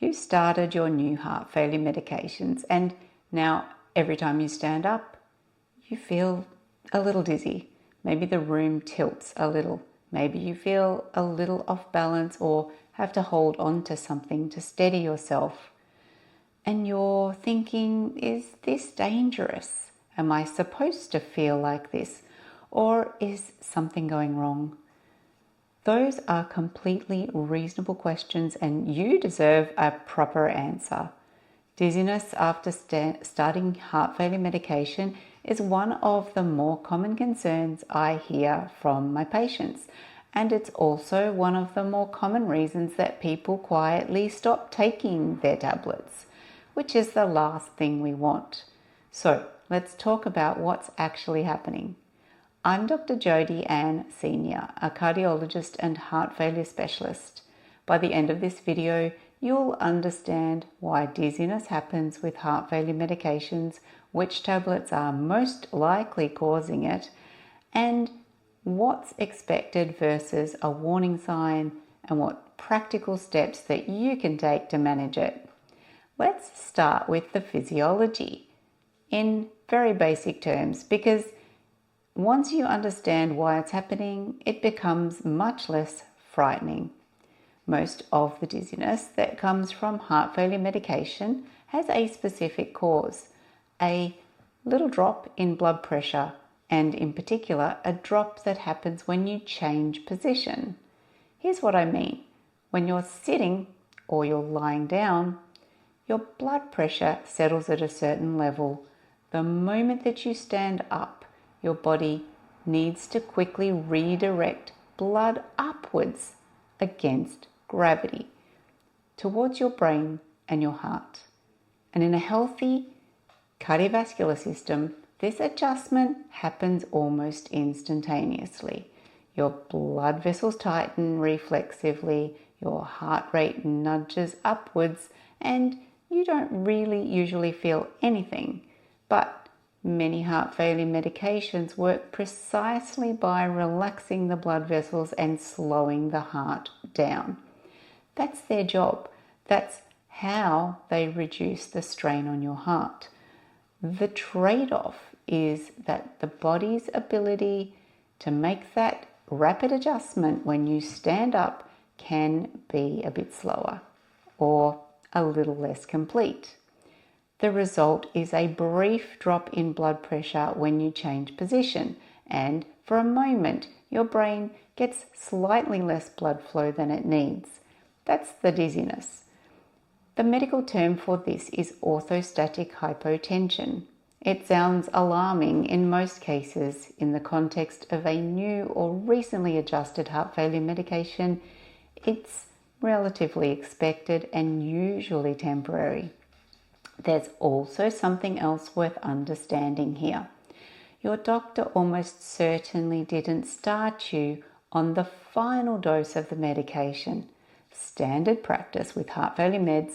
You started your new heart failure medications, and now every time you stand up, you feel a little dizzy. Maybe the room tilts a little. Maybe you feel a little off balance or have to hold on to something to steady yourself. And you're thinking, is this dangerous? Am I supposed to feel like this? Or is something going wrong? Those are completely reasonable questions, and you deserve a proper answer. Dizziness after starting heart failure medication is one of the more common concerns I hear from my patients, and it's also one of the more common reasons that people quietly stop taking their tablets, which is the last thing we want. So let's talk about what's actually happening. I'm Dr Jodie-Ann Senior, a cardiologist and heart failure specialist. By the end of this video, you'll understand why dizziness happens with heart failure medications, which tablets are most likely causing it, and what's expected versus a warning sign, and what practical steps that you can take to manage it. Let's start with the physiology in very basic terms, because once you understand why it's happening, it becomes much less frightening. Most of the dizziness that comes from heart failure medication has a specific cause, a little drop in blood pressure, and in particular, a drop that happens when you change position. Here's what I mean. When you're sitting or you're lying down, your blood pressure settles at a certain level. The moment that you stand up, your body needs to quickly redirect blood upwards against gravity towards your brain and your heart. And in a healthy cardiovascular system, this adjustment happens almost instantaneously. Your blood vessels tighten reflexively, your heart rate nudges upwards, and you don't really usually feel anything. But many heart failure medications work precisely by relaxing the blood vessels and slowing the heart down. That's their job. That's how they reduce the strain on your heart. The trade-off is that the body's ability to make that rapid adjustment when you stand up can be a bit slower or a little less complete. The result is a brief drop in blood pressure when you change position, and for a moment your brain gets slightly less blood flow than it needs. That's the dizziness. The medical term for this is orthostatic hypotension. It sounds alarming in most cases. In the context of a new or recently adjusted heart failure medication, it's relatively expected and usually temporary. There's also something else worth understanding here. Your doctor almost certainly didn't start you on the final dose of the medication. Standard practice with heart failure meds,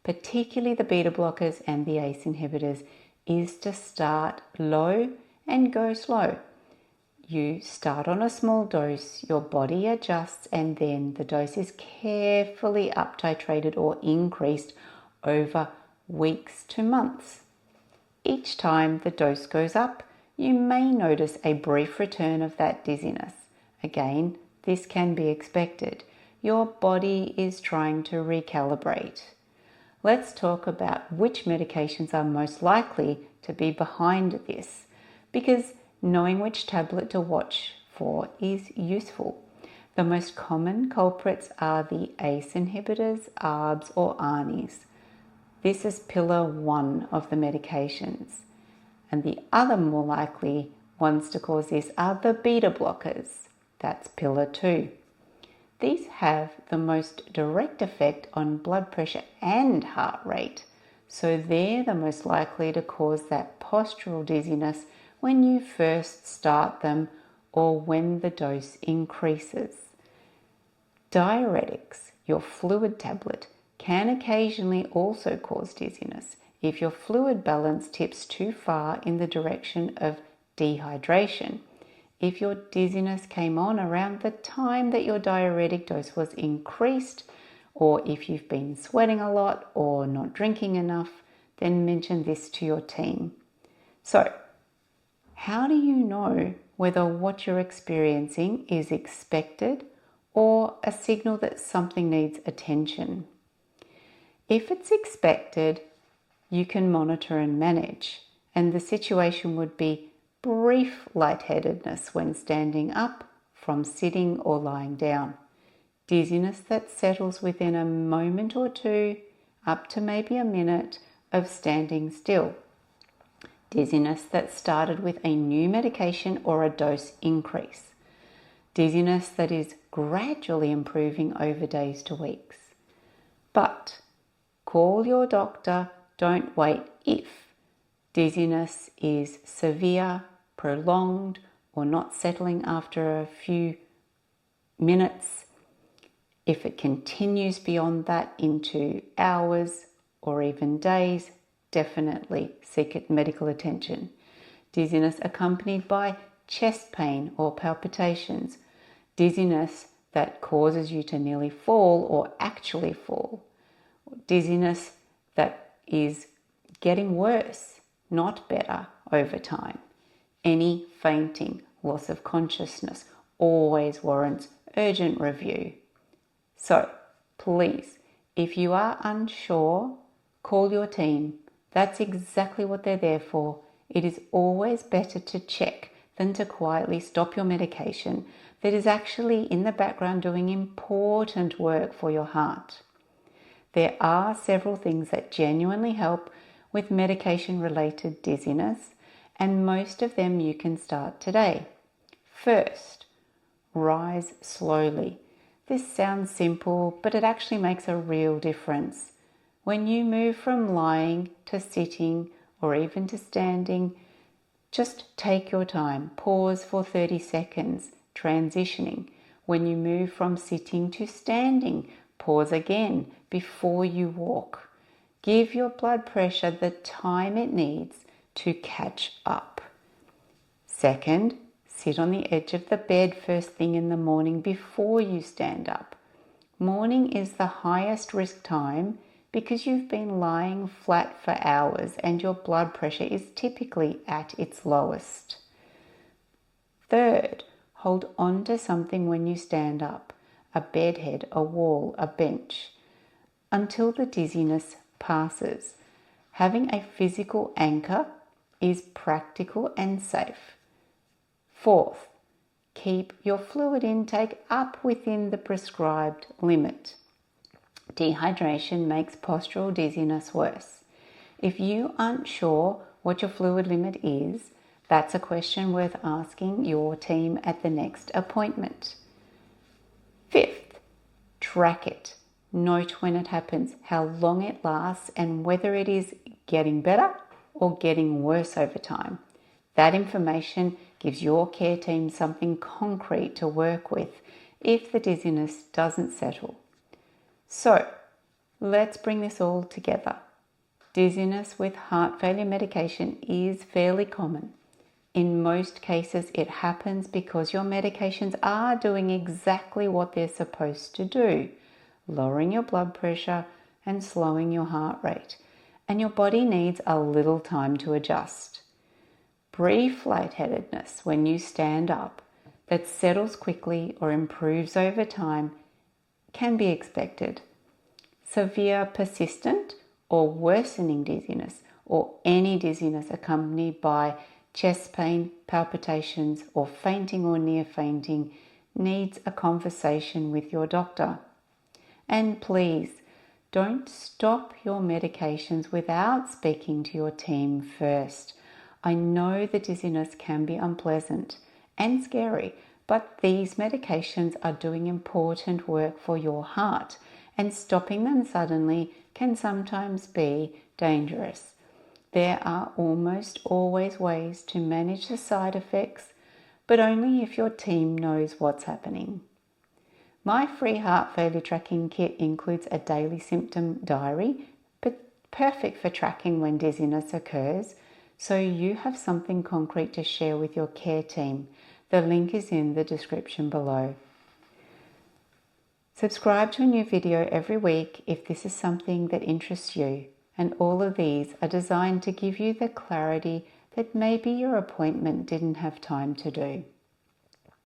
particularly the beta blockers and the ACE inhibitors, is to start low and go slow. You start on a small dose, your body adjusts, and then the dose is carefully up titrated or increased over weeks to months. Each time the dose goes up, you may notice a brief return of that dizziness. Again, this can be expected. Your body is trying to recalibrate. Let's talk about which medications are most likely to be behind this, because knowing which tablet to watch for is useful. The most common culprits are the ACE inhibitors, ARBs, or ARNIs. This is pillar 1 of the medications. And the other more likely ones to cause this are the beta blockers. That's pillar 2. These have the most direct effect on blood pressure and heart rate, so they're the most likely to cause that postural dizziness when you first start them or when the dose increases. Diuretics, your fluid tablet, can occasionally also cause dizziness if your fluid balance tips too far in the direction of dehydration. If your dizziness came on around the time that your diuretic dose was increased, or if you've been sweating a lot or not drinking enough, then mention this to your team. So, how do you know whether what you're experiencing is expected or a signal that something needs attention? If it's expected, you can monitor and manage, and the situation would be brief lightheadedness when standing up from sitting or lying down, dizziness that settles within a moment or two, up to maybe a minute of standing still, dizziness that started with a new medication or a dose increase, dizziness that is gradually improving over days to weeks. But call your doctor, don't wait if dizziness is severe, prolonged, or not settling after a few minutes. If it continues beyond that into hours or even days, definitely seek medical attention. Dizziness accompanied by chest pain or palpitations, dizziness that causes you to nearly fall or actually fall, dizziness that is getting worse, not better over time. Any fainting, loss of consciousness always warrants urgent review. So please, if you are unsure, call your team. That's exactly what they're there for. It is always better to check than to quietly stop your medication that is actually in the background doing important work for your heart. There are several things that genuinely help with medication-related dizziness, and most of them you can start today. First, rise slowly. This sounds simple, but it actually makes a real difference. When you move from lying to sitting or even to standing, just take your time. Pause for 30 seconds, transitioning. When you move from sitting to standing, pause again before you walk. Give your blood pressure the time it needs to catch up. Second, sit on the edge of the bed first thing in the morning before you stand up. Morning is the highest risk time because you've been lying flat for hours and your blood pressure is typically at its lowest. Third, hold on to something when you stand up, a bedhead, a wall, a bench, until the dizziness passes. Having a physical anchor is practical and safe. Fourth, keep your fluid intake up within the prescribed limit. Dehydration makes postural dizziness worse. If you aren't sure what your fluid limit is, that's a question worth asking your team at the next appointment. Fifth, track it. Note when it happens, how long it lasts, and whether it is getting better or getting worse over time. That information gives your care team something concrete to work with if the dizziness doesn't settle. So, let's bring this all together. Dizziness with heart failure medication is fairly common. In most cases, it happens because your medications are doing exactly what they're supposed to do, lowering your blood pressure and slowing your heart rate, and your body needs a little time to adjust. Brief lightheadedness when you stand up that settles quickly or improves over time can be expected. Severe, persistent, or worsening dizziness, or any dizziness accompanied by chest pain, palpitations, or fainting or near fainting, needs a conversation with your doctor. And please, don't stop your medications without speaking to your team first. I know the dizziness can be unpleasant and scary, but these medications are doing important work for your heart, and stopping them suddenly can sometimes be dangerous. There are almost always ways to manage the side effects, but only if your team knows what's happening. My free heart failure tracking kit includes a daily symptom diary, but perfect for tracking when dizziness occurs, so you have something concrete to share with your care team. The link is in the description below. Subscribe to a new video every week if this is something that interests you, and all of these are designed to give you the clarity that maybe your appointment didn't have time to do.